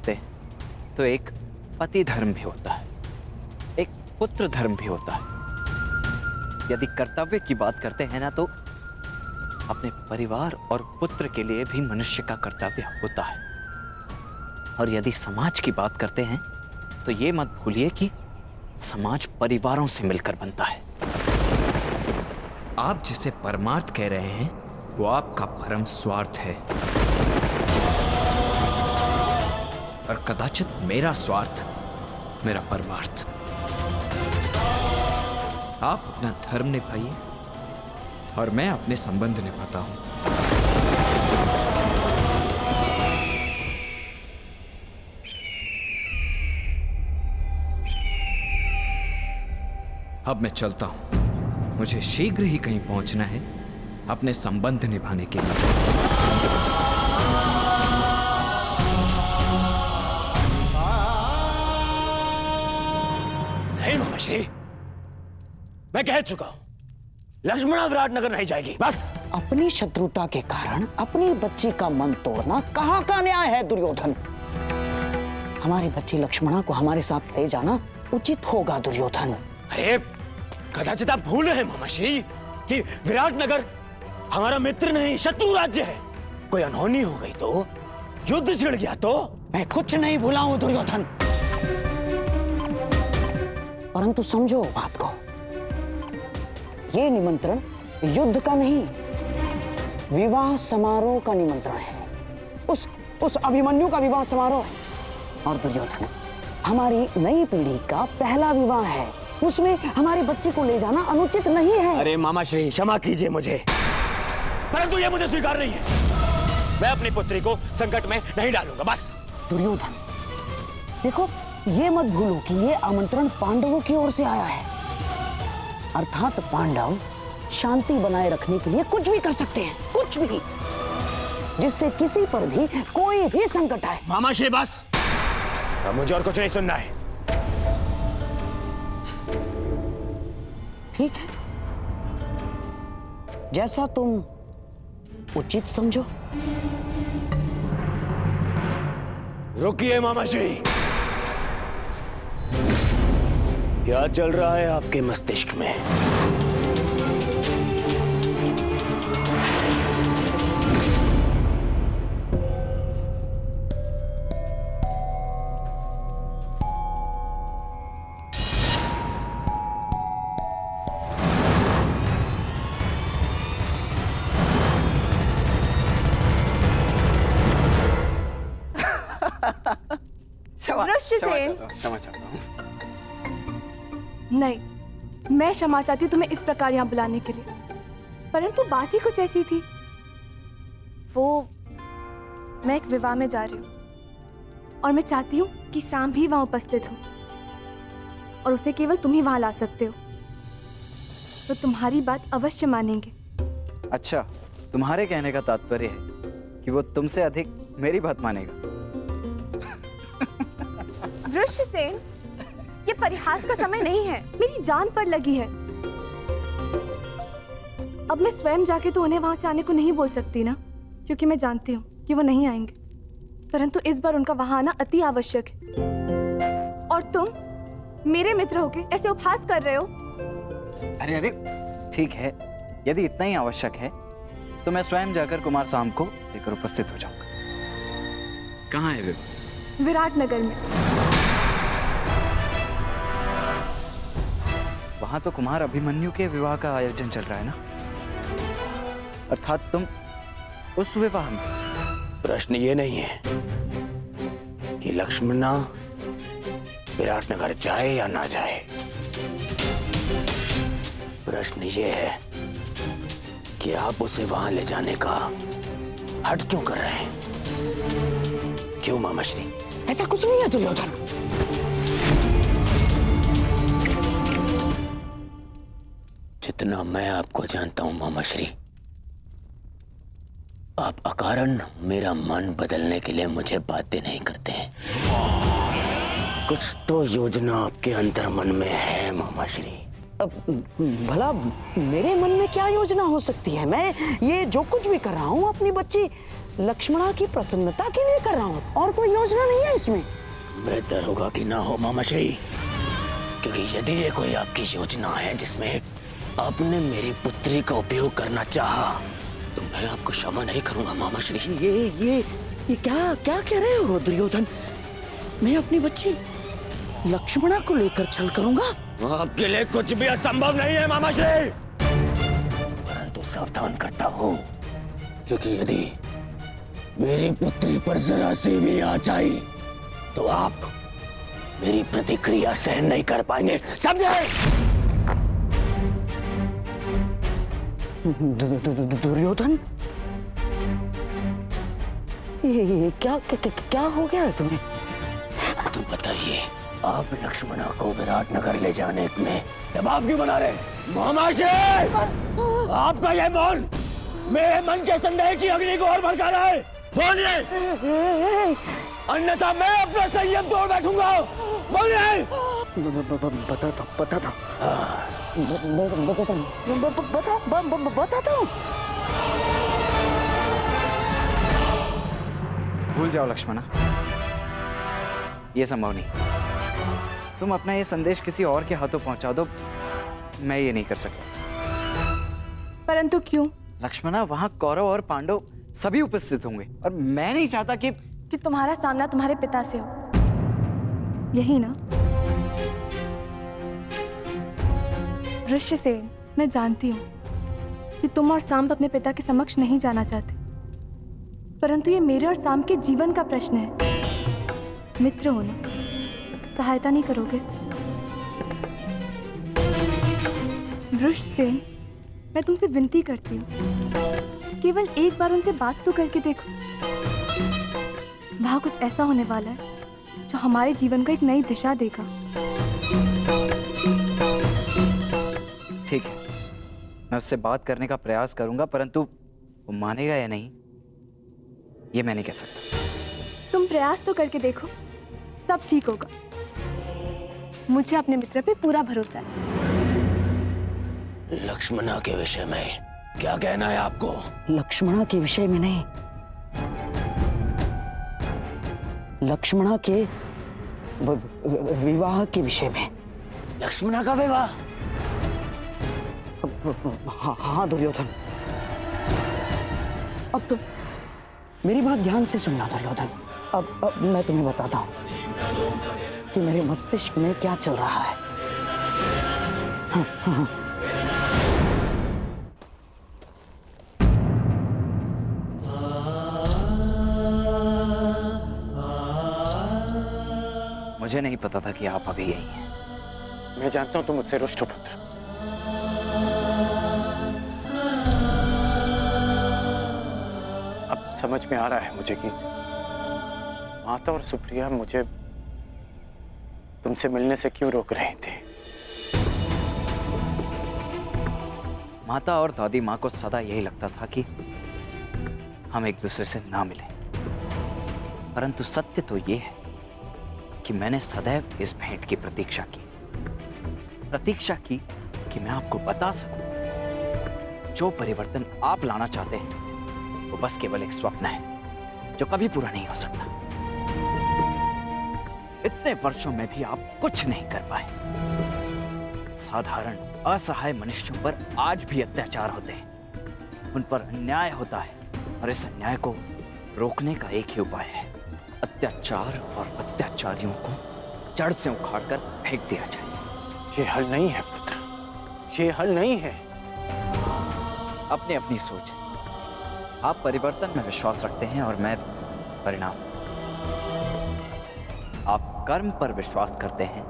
करते हैं तो एक पति धर्म भी होता है, एक पुत्र धर्म भी होता है। यदि कर्तव्य की बात करते हैं ना, तो अपने परिवार और पुत्र के लिए भी मनुष्य का कर्तव्य होता है। और यदि समाज की बात करते हैं तो ये मत भूलिए कि समाज परिवारों से मिलकर बनता है। आप जिसे परमार्थ कह रहे हैं वो आपका परम स्वार्थ है, और कदाचित मेरा स्वार्थ मेरा परमार्थ। आप अपना धर्म निभाइए और मैं अपने संबंध निभाता हूं। अब मैं चलता हूं, मुझे शीघ्र ही कहीं पहुंचना है अपने संबंध निभाने के लिए। नहीं मामाश्री, मैं कह चुका हूं, लक्ष्मणा विराटनगर नहीं जाएगी, बस। अपनी शत्रुता के कारण अपनी बच्ची का मन तोड़ना कहाँ का न्याय है दुर्योधन? हमारी बच्ची लक्ष्मणा को हमारे साथ ले जाना उचित होगा दुर्योधन। अरे कदाचित आप भूल रहे हैं मामाश्री कि विराटनगर हमारा मित्र नहीं शत्रु राज्य है। कोई अनहोनी हो गई तो, युद्ध छिड़ गया तो। मैं कुछ नहीं भूला हूं दुर्योधन, परंतु समझो बात को, ये निमंत्रण युद्ध का नहीं, विवाह समारोह का निमंत्रण है। उस अभिमन्यु का विवाह समारोह है। और दुर्योधन, हमारी नई पीढ़ी का पहला विवाह है, उसमें हमारी बच्ची को ले जाना अनुचित नहीं है। अरे मामाश्री, क्षमा कीजिए मुझे, परंतु ये मुझे स्वीकार नहीं है। मैं अपनी पुत्री को संकट में नहीं डालूंगा, बस। दुर्योधन, देखो, ये मत भूलो कि ये आमंत्रण पांडवों की ओर से आया है, अर्थात पांडव शांति बनाए रखने के लिए कुछ भी कर सकते हैं, कुछ भी, जिससे किसी पर भी कोई भी संकट आए। मामाश्री बस, अब मुझे और कुछ नहीं सुनना है। ठीक है, जैसा तुम उचित समझो। रुकिए मामाश्री, क्या चल रहा है आपके मस्तिष्क में? क्षमा चाहता हूं। नहीं, मैं क्षमा चाहती हूँ तुम्हें इस प्रकार यहाँ बुलाने के लिए, परंतु बात ही कुछ ऐसी थी। मैं एक विवाह में जा रही हूँ और मैं चाहती हूँ कि शाम भी वहाँ उपस्थित हो, और उसे केवल तुम ही वहाँ ला सकते हो, तो तुम्हारी बात अवश्य मानेंगे। अच्छा, तुम्हारे कहने का तात्पर्य है कि वो तुमसे अधिक मेरी बात मानेगा। वृषसेन, ये परिहास का समय नहीं है, मेरी जान पर लगी है। अब मैं स्वयं जाके तो उन्हें वहां से आने को नहीं बोल सकती ना, क्योंकि मैं जानती हूँ कि वो नहीं आएंगे, परंतु इस बार उनका वहां आना अति आवश्यक है। और तुम मेरे मित्र होके ऐसे उपहास कर रहे हो। अरे अरे, ठीक है, यदि इतना ही आवश्यक है तो मैं स्वयं जाकर कुमार साम को लेकर उपस्थित हो जाऊंगा। कहाँ है विवाह? विराटनगर में। वहां तो कुमार अभिमन्यु के विवाह का आयोजन चल रहा है ना, अर्थात तुम उस विवाह में। प्रश्न ये नहीं है कि लक्ष्मणा विराटनगर जाए या ना जाए, प्रश्न ये है कि आप उसे वहां ले जाने का हट क्यों कर रहे हैं? क्यों मामाश्री? ऐसा कुछ नहीं है दुर्योधन। जितना मैं आपको जानता हूं मामाश्री, आप अकारण मेरा मन बदलने के लिए मुझे बातें नहीं करते हैं। कुछ तो योजना आपके अंतर मन में है मामाश्री। अब भला मेरे मन में क्या योजना हो सकती है? मैं ये जो कुछ भी कर रहा हूँ अपनी बच्ची लक्ष्मणा की प्रसन्नता के लिए कर रहा हूँ, और कोई योजना नहीं है इसमें। बेहतर होगा कि ना हो मामाश्री, क्योंकि यदि ये कोई आपकी योजना है जिसमें आपने मेरी पुत्री का उपयोग करना चाहा, तो मैं आपको क्षमा नहीं करूंगा मामाश्री। ये क्या क्या कह रहे हो दुर्योधन? मैं अपनी बच्ची लक्ष्मणा को लेकर छल करूंगा? आपके लिए कुछ भी असंभव नहीं है मामाश्री, परंतु सावधान करता हूँ, क्योंकि यदि मेरी पुत्री पर जरा सी भी आँच आई तो आप मेरी प्रतिक्रिया सहन नहीं कर पाएंगे, समझे? दुर्योधन, ये क्या हो गया है तुम्हें? तो बताइए, आप लक्ष्मणा को विराटनगर ले जाने में दबाव क्यों बना रहे? मामाश्री, आपका ये मौन मेरे मन के संदेह की अग्नि को और भड़का रहा है। बोलिए, अन्यथा मैं अपना संयम तोड़ बैठूंगा। बोलिए। बताता हूँ। भूल जाओ लक्ष्मणा, ये संभव नहीं। तुम अपना ये संदेश किसी और के हाथों पहुंचा दो, मैं ये नहीं कर सकता। परंतु क्यों? लक्ष्मणा, वहां कौरव और पांडव सभी उपस्थित होंगे और मैं नहीं चाहता कि तुम्हारा सामना तुम्हारे पिता से हो, यही ना? ऋष्यसेन, मैं जानती हूँ कि तुम और सांब अपने पिता के समक्ष नहीं जाना चाहते, परंतु ये मेरे और सांब के जीवन का प्रश्न है। मित्र होने सहायता नहीं करोगे? ऋष्यसेन, मैं तुमसे विनती करती हूँ, केवल एक बार उनसे बात तो करके देखो। वहां कुछ ऐसा होने वाला है जो हमारे जीवन को एक नई दिशा देगा। ठीक है, मैं उससे बात करने का प्रयास करूंगा, परंतु वो मानेगा या नहीं ये मैं नहीं कह सकता। तुम प्रयास तो करके देखो, सब ठीक होगा। मुझे अपने मित्र पे पूरा भरोसा है। लक्ष्मणा के विषय में क्या कहना है आपको? लक्ष्मणा के विषय में नहीं, लक्ष्मणा के विवाह के विषय में। लक्ष्मणा का विवाह? हाँ दुर्योधन, अब तो मेरी बात ध्यान से सुनना दुर्योधन। अब मैं तुम्हें बताता हूँ कि मेरे मस्तिष्क में क्या चल रहा है। हाँ। मुझे नहीं पता था कि आप अभी यही हैं। मैं जानता हूं तुम मुझसे रुष्ट हो पुत्र। अब समझ में आ रहा है मुझे कि माता और सुप्रिया मुझे तुमसे मिलने से क्यों रोक रहे थे। माता और दादी माँ को सदा यही लगता था कि हम एक दूसरे से ना मिलें, परंतु सत्य तो ये है कि मैंने सदैव इस भेंट की प्रतीक्षा की कि मैं आपको बता सकूं जो परिवर्तन आप लाना चाहते हैं वो बस केवल एक स्वप्न है जो कभी पूरा नहीं हो सकता। इतने वर्षों में भी आप कुछ नहीं कर पाए। साधारण असहाय मनुष्यों पर आज भी अत्याचार होते हैं, उन पर अन्याय होता है, और इस अन्याय को रोकने का एक ही उपाय है, अत्याचार और अत्याचारियों को जड़ से उखाड़कर फेंक दिया जाए। ये हल नहीं है पुत्र, ये हल नहीं है। अपनी अपनी सोच है। आप परिवर्तन में विश्वास रखते हैं और मैं परिणाम। आप कर्म पर विश्वास करते हैं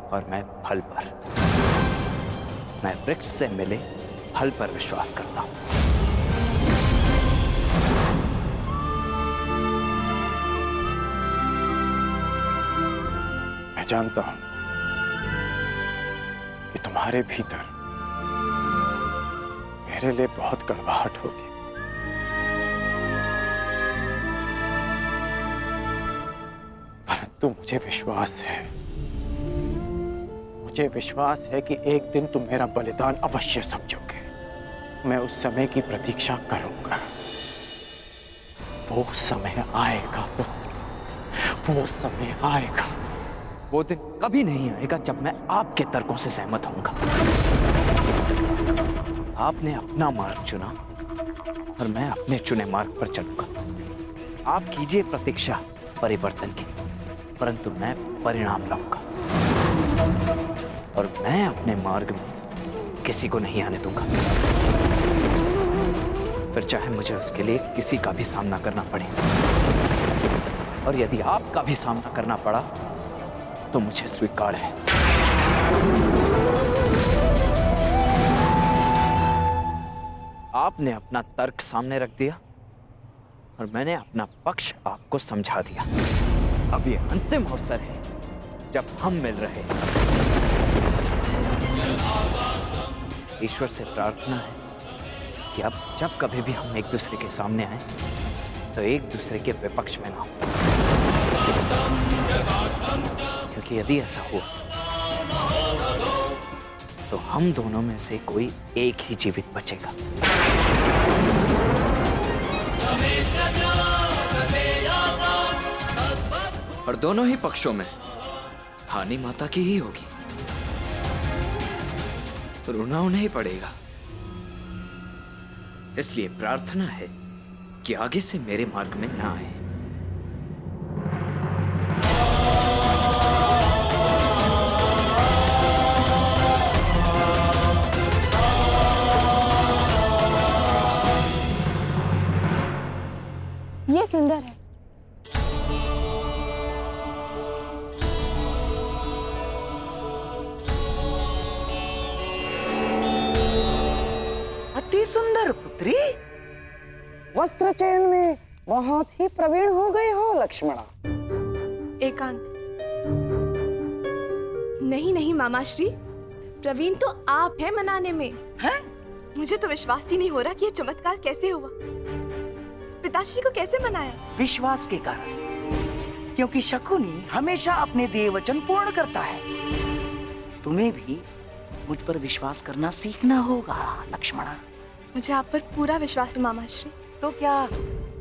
और मैं फल पर। मैं वृक्ष से मिले फल पर विश्वास करता हूं। मैं जानता हूं कि तुम्हारे भीतर मेरे लिए बहुत कड़वाहट होगी, परंतु मुझे विश्वास है कि एक दिन तुम मेरा बलिदान अवश्य समझोगे। मैं उस समय की प्रतीक्षा करूंगा। वो समय आएगा, वो समय आएगा। वो दिन कभी नहीं आएगा जब मैं आपके तर्कों से सहमत होऊंगा। आपने अपना मार्ग चुना और मैं अपने चुने मार्ग पर चलूंगा। आप कीजिए प्रतीक्षा परिवर्तन की, परंतु मैं परिणाम लाऊंगा और मैं अपने मार्ग में किसी को नहीं आने दूंगा, फिर चाहे मुझे उसके लिए किसी का भी सामना करना पड़े। और यदि आपका भी सामना करना पड़ा तो मुझे स्वीकार है। आपने अपना तर्क सामने रख दिया और मैंने अपना पक्ष आपको समझा दिया। अब ये अंतिम अवसर है जब हम मिल रहे हैं। ईश्वर से प्रार्थना है कि अब जब कभी भी हम एक दूसरे के सामने आए तो एक दूसरे के विपक्ष में ना हो, क्योंकि यदि ऐसा हुआ तो हम दोनों में से कोई एक ही जीवित बचेगा। और दोनों ही पक्षों में हानि माता की ही होगी, रोना उन्हें ही पड़ेगा। इसलिए प्रार्थना है कि आगे से मेरे मार्ग में ना आए। ये सुंदर है। अति सुंदर पुत्री, वस्त्र चयन में बहुत ही प्रवीण हो गए हो लक्ष्मणा। एकांत। नहीं नहीं मामाश्री, प्रवीण तो आप हैं मनाने में। हैं? मुझे तो विश्वास ही नहीं हो रहा कि ये चमत्कार कैसे हुआ। पिताश्री को कैसे मनाया? विश्वास के कारण, क्योंकि शकुनी हमेशा अपने दिए वचन पूर्ण करता है। तुम्हें भी मुझ पर विश्वास करना सीखना होगा लक्ष्मणा। मुझे आप पर पूरा विश्वास है मामाश्री। तो क्या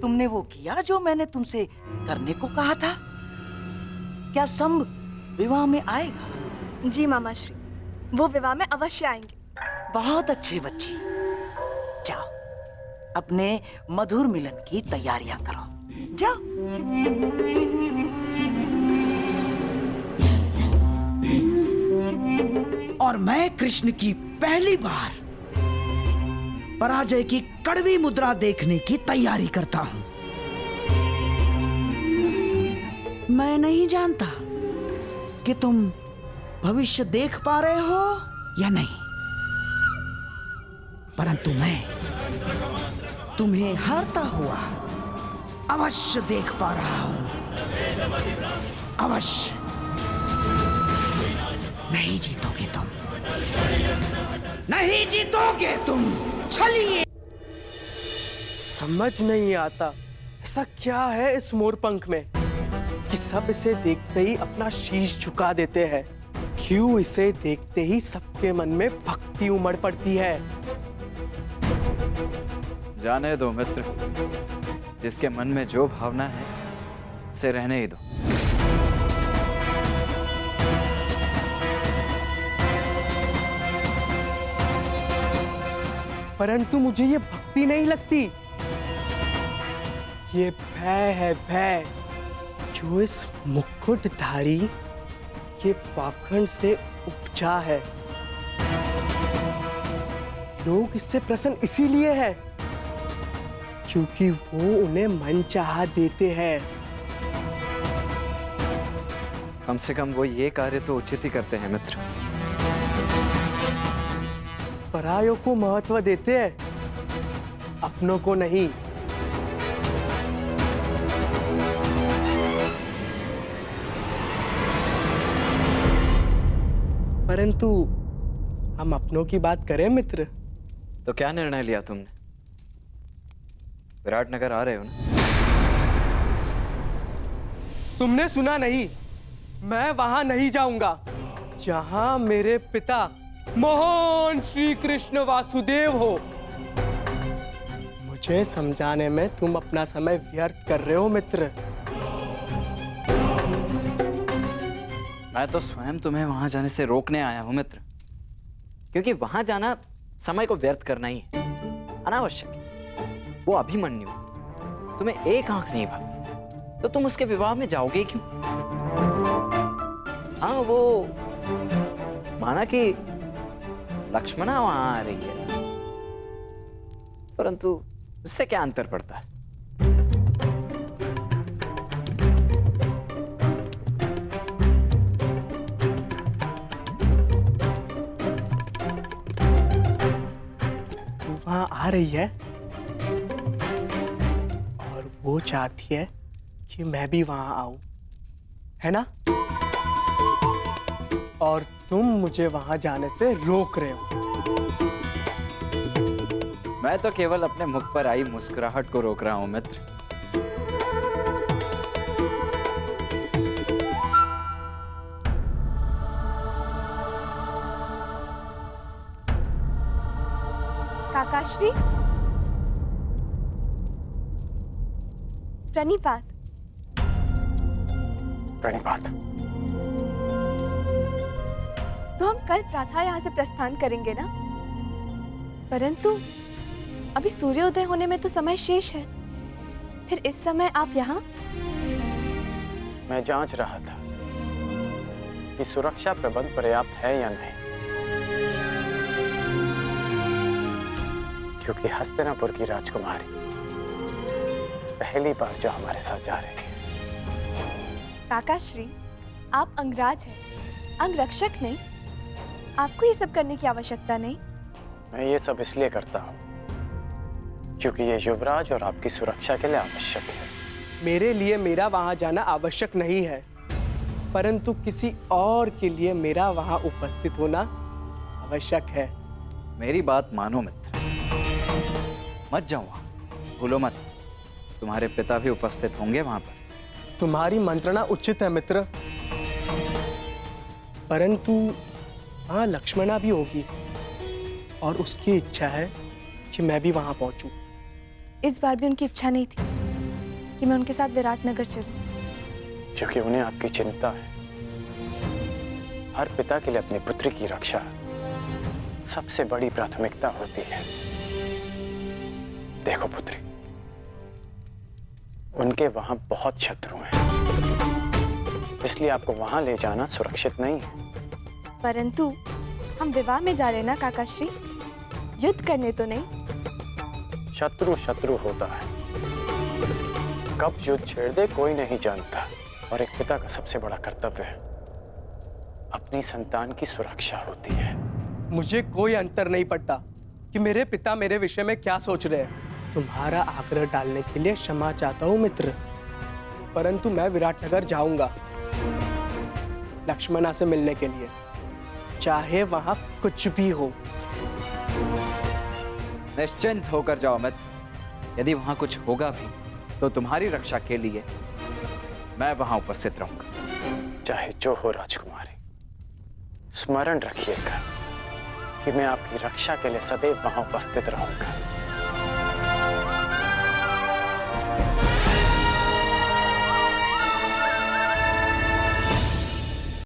तुमने वो किया जो मैंने तुमसे करने को कहा था? क्या संभ विवाह में आएगा? जी मामाश्री, वो विवाह में अवश्य आएंगे। बहुत अच्छे बच्चे, जाओ अपने मधुर मिलन की तैयारियां करो, जाओ। और मैं कृष्ण की पहली बार पराजय की कड़वी मुद्रा देखने की तैयारी करता हूं। मैं नहीं जानता कि तुम भविष्य देख पा रहे हो या नहीं, परंतु मैं तुम्हें हारता हुआ अवश्य देख पा रहा हूं। अवश्य। नहीं जीतोगे तुम, नहीं जीतोगे तुम। चलिए। समझ नहीं आता ऐसा क्या है इस मोरपंख में कि सब इसे देखते ही अपना शीश झुका देते हैं। क्यों इसे देखते ही सबके मन में भक्ति उमड़ पड़ती है। जाने दो मित्र, जिसके मन में जो भावना है उसे रहने ही दो। परंतु मुझे ये भक्ति नहीं लगती, ये भय है, भय जो इस मुकुटधारी के पाखंड से उपजा है। लोग इससे प्रसन्न इसीलिए है क्योंकि वो उन्हें मनचाहा देते हैं। कम से कम वो ये कार्य तो उचित ही करते हैं मित्र। परायों को महत्व देते हैं, अपनों को नहीं। परंतु हम अपनों की बात करें मित्र। तो क्या निर्णय लिया तुमने? विराटनगर आ रहे हो ना? तुमने सुना नहीं? मैं वहां नहीं जाऊंगा जहां मेरे पिता महान श्री कृष्ण वासुदेव हो। मुझे समझाने में तुम अपना समय व्यर्थ कर रहे हो मित्र। मैं तो स्वयं तुम्हें वहां जाने से रोकने आया हूं मित्र, क्योंकि वहां जाना समय को व्यर्थ करना ही है, अनावश्यक है। वो अभिमन्यु तुम्हें एक आंख नहीं भाती तो तुम उसके विवाह में जाओगे क्यों? हाँ, वो माना कि लक्ष्मणा वहां आ रही है, परंतु इससे क्या अंतर पड़ता है? वहां आ रही है और वो चाहती है कि मैं भी वहां आऊं, है ना? और तुम मुझे वहां जाने से रोक रहे हो। मैं तो केवल अपने मुख पर आई मुस्कुराहट को रोक रहा हूं मित्र। काकाश्री, प्रणिपात। प्रणिपात। तो हम कल प्रातः यहाँ से प्रस्थान करेंगे ना? परंतु अभी सूर्योदय होने में तो समय शेष है। फिर इस समय आप यहाँ? मैं जांच रहा था कि सुरक्षा प्रबंध पर्याप्त है या नहीं, क्योंकि हस्तिनापुर की राजकुमारी पहली बार जो हमारे साथ जा रही है। काकाश्री, आप अंगराज हैं, अंगरक्षक नहीं। आपको ये सब करने की आवश्यकता नहीं। मैं ये सब इसलिए करता हूँ क्योंकि ये युवराज और आपकी सुरक्षा के लिए आवश्यक है। मेरे लिए मेरा वहां जाना आवश्यक नहीं है, परंतु किसी और के लिए मेरा वहां उपस्थित होना आवश्यक है। मेरी बात मानो मित्र, मत जाओ वहां, भूलो मत, तुम्हारे पिता भी उपस्थित होंगे वहां पर। तुम्हारी मंत्रणा उचित है मित्र, परंतु वहां लक्ष्मणा भी होगी और उसकी इच्छा है कि मैं भी वहां पहुंचूं। इस बार भी उनकी इच्छा नहीं थी कि मैं उनके साथ विराटनगर चलूं। क्योंकि उन्हें आपकी चिंता है। हर पिता के लिए अपनी पुत्री की रक्षा सबसे बड़ी प्राथमिकता होती है। देखो पुत्री, उनके वहां बहुत शत्रु हैं, इसलिए आपको वहां ले जाना सुरक्षित नहीं है। परंतु हम विवाह में जा रहे ना काकाश्री, युद्ध करने तो नहीं। शत्रु शत्रु होता है, कब युद्ध छेड़ दे कोई नहीं जानता। और एक पिता का सबसे बड़ा कर्तव्य अपनी संतान की सुरक्षा होती है। मुझे कोई अंतर नहीं पड़ता कि मेरे पिता मेरे विषय में क्या सोच रहे हैं। तुम्हारा आग्रह डालने के लिए क्षमा चाहता हूं मित्र, परंतु मैं विराटनगर जाऊंगा लक्ष्मणा से मिलने के लिए, चाहे वहां कुछ भी हो। निश्चिंत होकर जाओ मित्र, यदि वहां कुछ होगा भी तो तुम्हारी रक्षा के लिए मैं वहां उपस्थित रहूंगा। चाहे जो हो राजकुमारी, स्मरण रखिएगा कि मैं आपकी रक्षा के लिए सदैव वहां उपस्थित रहूंगा।